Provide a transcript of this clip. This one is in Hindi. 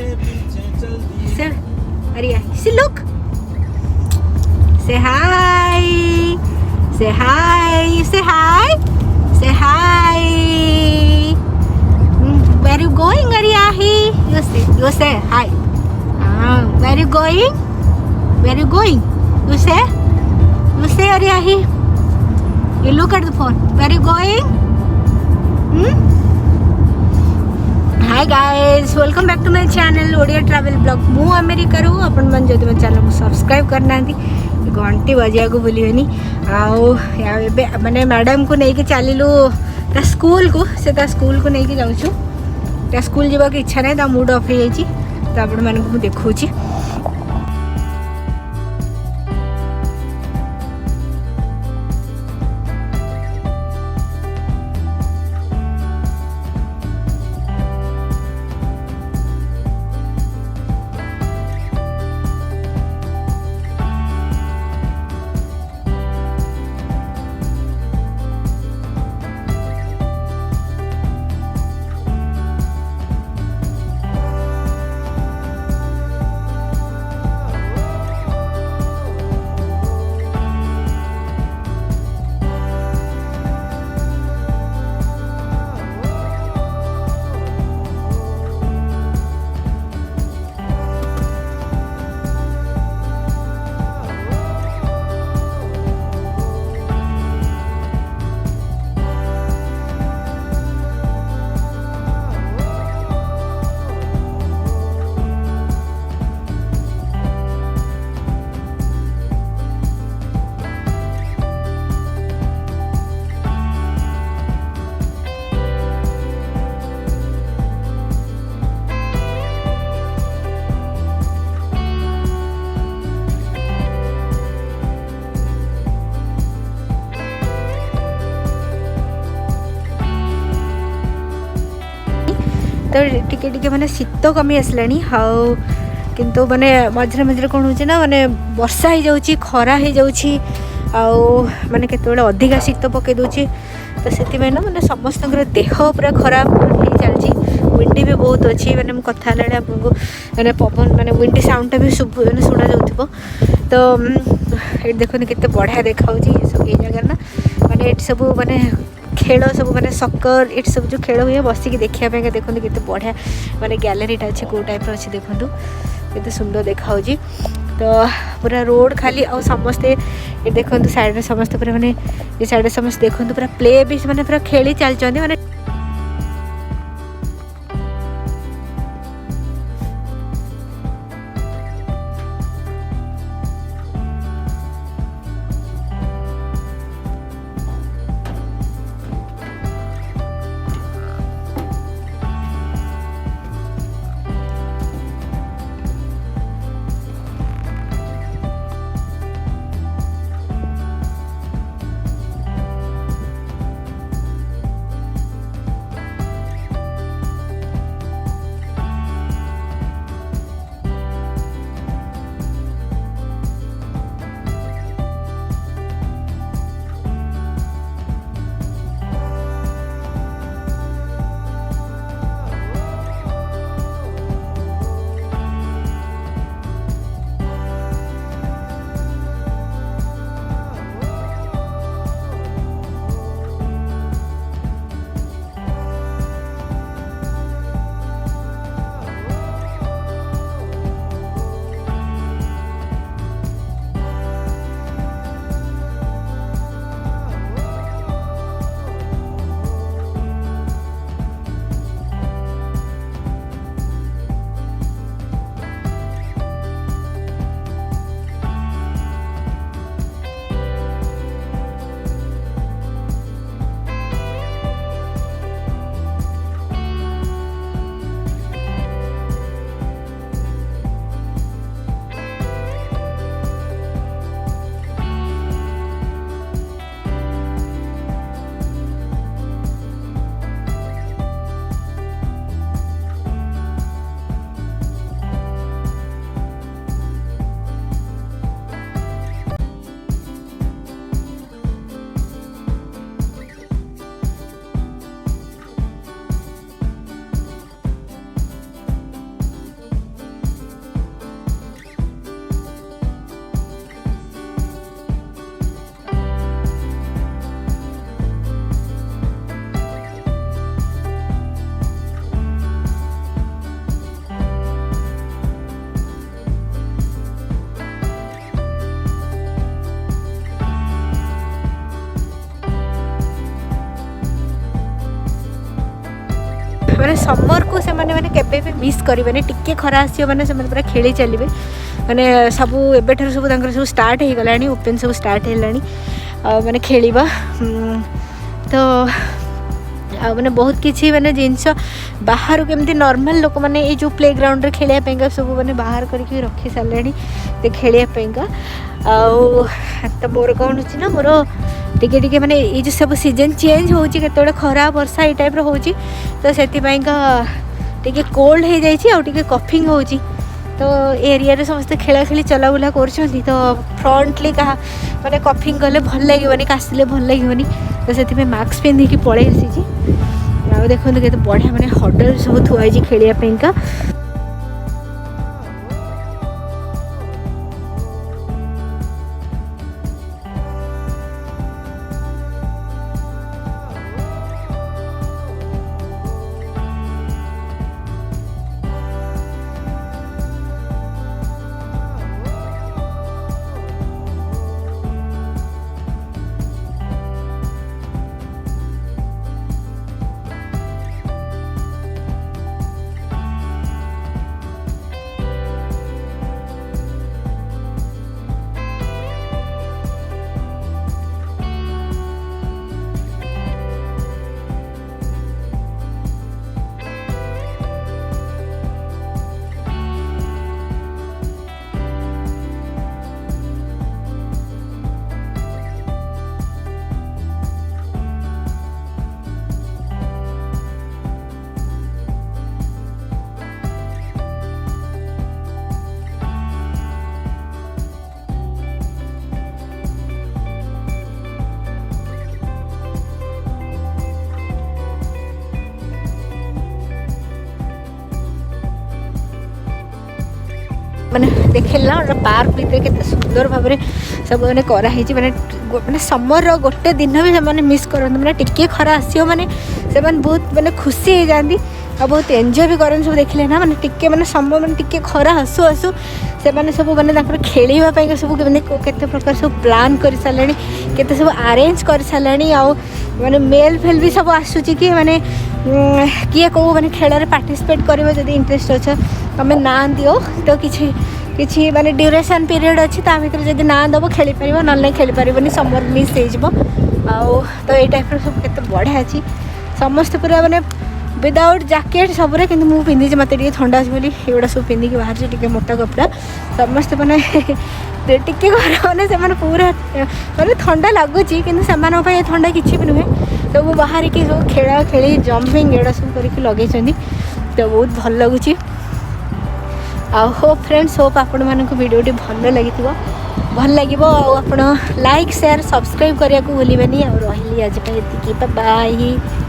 Say, Arya, see, look. Say hi. Say hi. Say hi. Say hi. Where are you going, Aryahi? You say hi. Where are you going? Where are you going? You say Aryahi. You look at the phone. Where are you going? Hi guys, welcome back to my channel Odia travel blog. मु अमेरिका रू अपन मन जदि मो चैनल को सब्सक्राइब करना घंटी बजा को भूलिए आउ माने मैडम को लेकिन चलू ता स्कूल को से ता स्कूल को लेकिन जाऊँ ता स्कूल जावाक इच्छा ना ता मूड ऑफ हो जाइए तो आपण मानक मु देखौछि। तो टिके टिके माने शीत कमी आसलानी हाउ किंतु माने मझे मझे कौन हो ना माने वर्षा हो जाउची खरा हो जाउची आउ माने केतेबेले अधिका शीत पके दूची तो से ना माने समस्त देह पूरा खराब हो चलची। विंडी भी बहुत अच्छी माने मु कथा लाने आपको माने पवन माने विंडी साउंड भी माने सुना जाउथिबो। तो ये देखो केते बढ़िया देखाउची सब ये जगह ना माने ये सब माने खेल सब माने सकर ये सब जो खेल हुए बसिक देखापी देखते केते बढ़िया माने गैलरीटा अच्छे कौ टाइप अच्छे देखूँ केते सुंदर देखा तो पूरा रोड खाली आ समस्ते ये देखो साइड समस्त पूरा माने ये साइड समस्त देखो पूरा प्ले भी माने पूरा खेली चलते माने समर को से माने केबे भी मिस करेंगे टिके खरा आसो मैंने से पूरा खेली चलिए माने सब एबेठार सब सब स्टार्ट हो गलानी ओपन सब स्टार्ट है माने खेलिबा तो मैंने बहुत किसी मैंने जिनस बाहर केमती नॉर्मल लोक मैंने ये जो प्ले ग्राउंड रे खेलिया सब मैंने बाहर करके रखी सारे तो खेलिया तो मोर कौन हो ना मोर टिके टिके माने ये जो सब सीजन चेंज हो केतोड़े खरा वर्षा ये टाइप हो तो से टिके कोल्ड हो जाए कफिंग हो तो एरिया रे समस्त खेला खेली चला बुला कर तो फ्रंटली क्या माने कफिंग कले भल लगे कासिले भल लगे तो से मास्क पिंधिकी पलि आसी देखो के बढ़िया माने हडल सब थुआई खेलिया मैंने देखला पार्क भितर के सुंदर भाव में सब मैंने कराई मैंने समर गोटे दिन भी से मिस करते मैंने टिके खरा आसो मैंने से बहुत मैंने खुशी हो जाती और बहुत एंजॉय भी करते सब देखले ना मैंने टिके मैंने समर मैंने टिके खरा आसु आसु से मैंने सब मैंने खेलवाई सब केते प्रकार सब प्लान कर सारे केते सब अरेंज कर सारे आउ मैंने मेल फेल भी सब आसूची कि मैंने किए कौ मैंने खेल पार्टिसिपेट कर जब इंटरेस्ट अच्छे तुम ना दियो तो किसी माने ड्यूरेशन पीरियड अच्छी भर जब ना दब खेल पार ना खेल पार समर मिस हो तो ये टाइप सब केते बढ़िया अच्छी समस्त पूरा माने विदाउट जैकेट सब कि मुझे पिंधि मत ठंडा अच्छी एगुड़ा सब पिंधिकी बाहर टे मोटा कपड़ा समस्त मैंने टिके घर मैंने से पूरा मैंने ठंडा लगुच कि ठंडा किसी भी नुहे तो वो बाहर की सब खेला खेली जंपिंग एगुड़ा सब करके लगे तो बहुत भल लगुच होप फ्रेंड्स होप आपण मानक वीडियोटी भल लगी भल लगे आप लाइक शेयर सब्सक्राइब करने को भूलें और रही आज बाय।